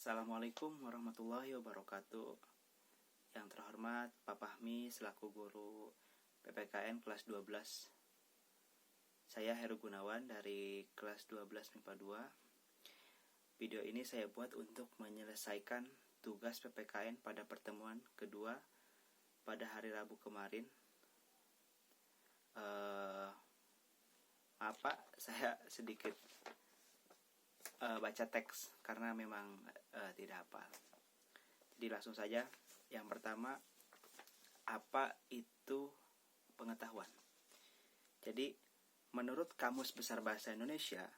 Assalamualaikum warahmatullahi wabarakatuh. Yang terhormat Pak Fahmi selaku guru PPKN kelas 12. Saya Heru Gunawan dari kelas 12 MIPA 2. Video ini saya buat untuk menyelesaikan tugas PPKN pada pertemuan kedua pada hari Rabu kemarin. Maaf Pak, saya sedikit baca teks karena memang tidak hafal. Jadi langsung saja. Yang pertama, apa itu pengetahuan? Jadi menurut Kamus Besar Bahasa Indonesia,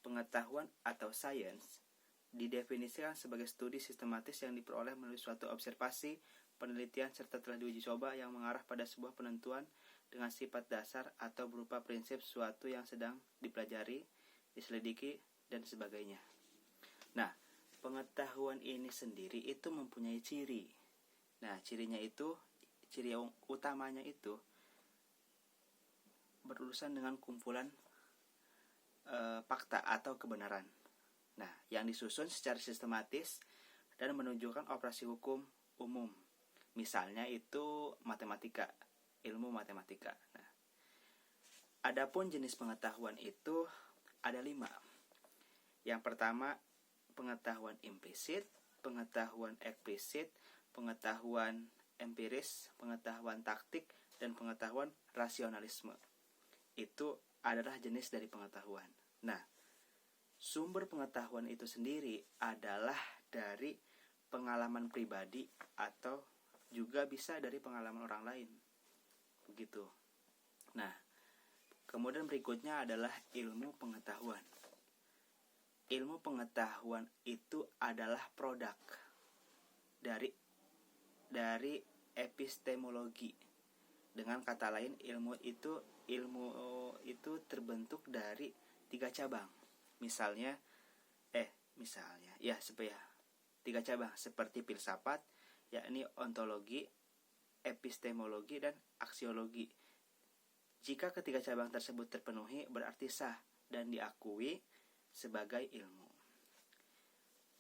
pengetahuan atau sains didefinisikan sebagai studi sistematis yang diperoleh melalui suatu observasi, penelitian serta telah diuji coba yang mengarah pada sebuah penentuan dengan sifat dasar atau berupa prinsip suatu yang sedang dipelajari, diselidiki, dan sebagainya. Nah, pengetahuan ini sendiri itu mempunyai ciri. Nah, ciri yang utamanya itu berurusan dengan kumpulan fakta atau kebenaran. Nah, yang disusun secara sistematis dan menunjukkan operasi hukum umum. Misalnya itu matematika, ilmu matematika. Nah, adapun jenis pengetahuan itu ada 5. Yang pertama, pengetahuan implisit, pengetahuan eksplisit, pengetahuan empiris, pengetahuan taktik, dan pengetahuan rasionalisme. Itu adalah jenis dari pengetahuan. Nah, sumber pengetahuan itu sendiri adalah dari pengalaman pribadi atau juga bisa dari pengalaman orang lain. Begitu. Nah, kemudian berikutnya adalah ilmu pengetahuan. Ilmu pengetahuan itu adalah produk dari epistemologi. Dengan kata lain, ilmu itu terbentuk dari 3 cabang. Misalnya 3 cabang seperti filsafat, yakni ontologi, epistemologi, dan aksiologi. Jika ketiga cabang tersebut terpenuhi, berarti sah dan diakui sebagai ilmu.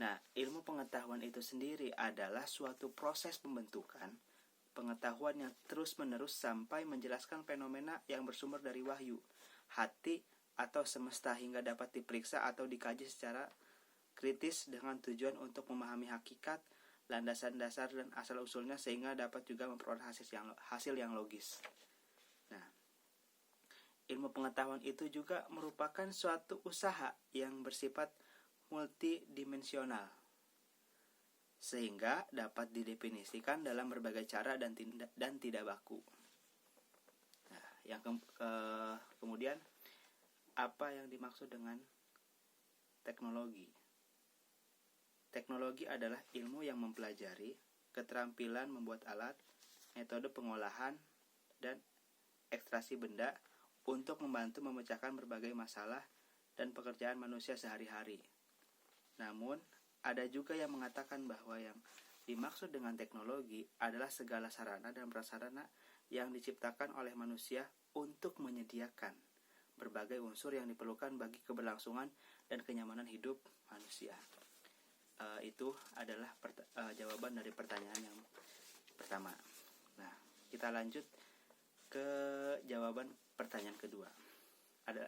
Nah, ilmu pengetahuan itu sendiri adalah suatu proses pembentukan pengetahuan yang terus-menerus sampai menjelaskan fenomena yang bersumber dari wahyu, hati, atau semesta hingga dapat diperiksa atau dikaji secara kritis dengan tujuan untuk memahami hakikat, landasan dasar dan asal-usulnya sehingga dapat juga memperoleh hasil yang logis. Nah, ilmu pengetahuan itu juga merupakan suatu usaha yang bersifat multidimensional, sehingga dapat didefinisikan dalam berbagai cara dan tidak baku. Nah, kemudian apa yang dimaksud dengan teknologi? Teknologi adalah ilmu yang mempelajari keterampilan membuat alat, metode pengolahan, dan ekstraksi benda untuk membantu memecahkan berbagai masalah dan pekerjaan manusia sehari-hari. Namun, ada juga yang mengatakan bahwa yang dimaksud dengan teknologi adalah segala sarana dan prasarana yang diciptakan oleh manusia untuk menyediakan berbagai unsur yang diperlukan bagi keberlangsungan dan kenyamanan hidup manusia. Itu adalah jawaban dari pertanyaan yang pertama. Nah, kita lanjut ke jawaban pertanyaan kedua. Ada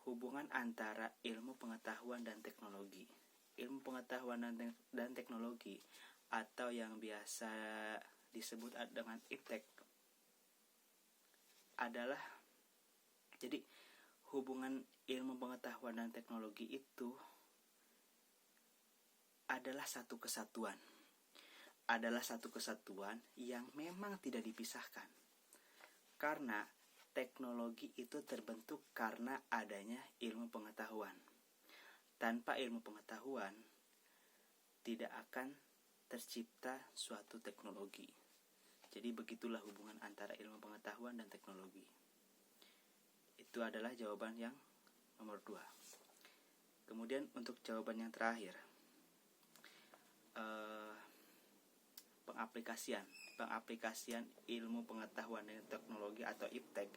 hubungan antara ilmu pengetahuan dan teknologi. Ilmu pengetahuan dan teknologi atau yang biasa disebut dengan iptek adalah, jadi hubungan ilmu pengetahuan dan teknologi itu adalah satu kesatuan. Adalah satu kesatuan yang memang tidak dipisahkan. Karena teknologi itu terbentuk karena adanya ilmu pengetahuan. Tanpa ilmu pengetahuan, tidak akan tercipta suatu teknologi. Jadi begitulah hubungan antara ilmu pengetahuan dan teknologi. Itu adalah jawaban yang nomor 2. Kemudian untuk jawaban yang terakhir, pengaplikasian ilmu pengetahuan dan teknologi atau iptek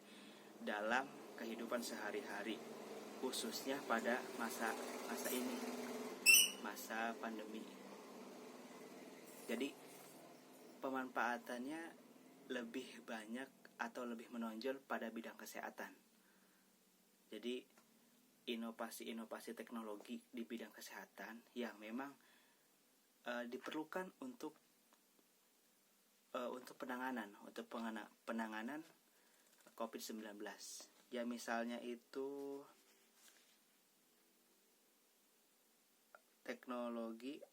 dalam kehidupan sehari-hari, khususnya pada masa ini. masa pandemi. Jadi pemanfaatannya lebih banyak atau lebih menonjol pada bidang kesehatan. Jadi inovasi-inovasi teknologi di bidang kesehatan yang memang diperlukan untuk penanganan COVID-19. Ya misalnya itu teknologi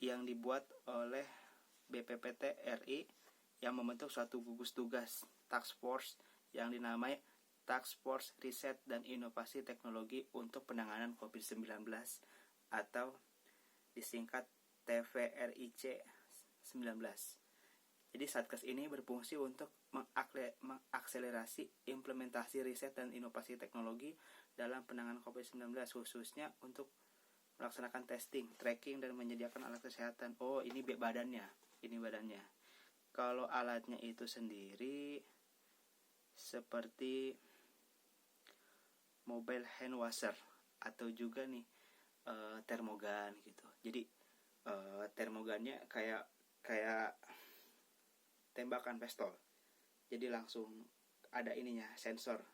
yang dibuat oleh BPPT RI yang membentuk suatu gugus tugas task force yang dinamai Task Force Riset dan Inovasi Teknologi untuk Penanganan COVID-19 atau disingkat TVRIC 19. Jadi Satgas ini berfungsi untuk mengakselerasi implementasi riset dan inovasi teknologi dalam penanganan COVID-19, khususnya untuk melaksanakan testing, tracking, dan menyediakan alat kesehatan. Oh, ini badannya. Kalau alatnya itu sendiri seperti mobile hand washer atau juga nih termogan gitu. Jadi termogannya kayak tembakan pistol. Jadi langsung ada ininya sensor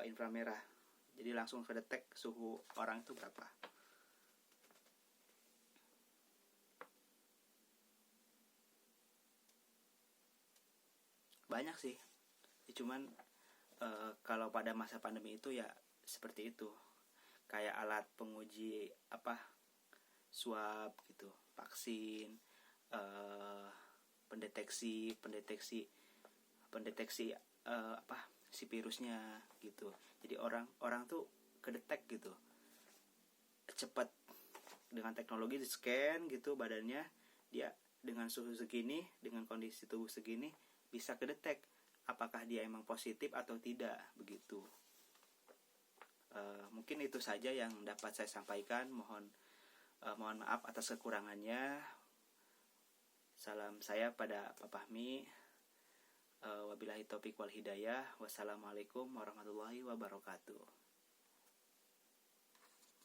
inframerah. Jadi langsung kedetek suhu orang itu berapa. Banyak sih. Cuman kalau pada masa pandemi itu ya seperti itu. Kayak alat penguji swab gitu, vaksin, pendeteksi si virusnya gitu. Jadi orang tuh kedetek gitu, cepat dengan teknologi di scan gitu badannya, dia dengan suhu segini, dengan kondisi tubuh segini bisa kedetek apakah dia emang positif atau tidak begitu. Mungkin itu saja yang dapat saya sampaikan. Mohon maaf atas kekurangannya. Salam saya pada Pak Fahmi. Wabillahi taufiq wal hidayah. Wassalamualaikum warahmatullahi wabarakatuh.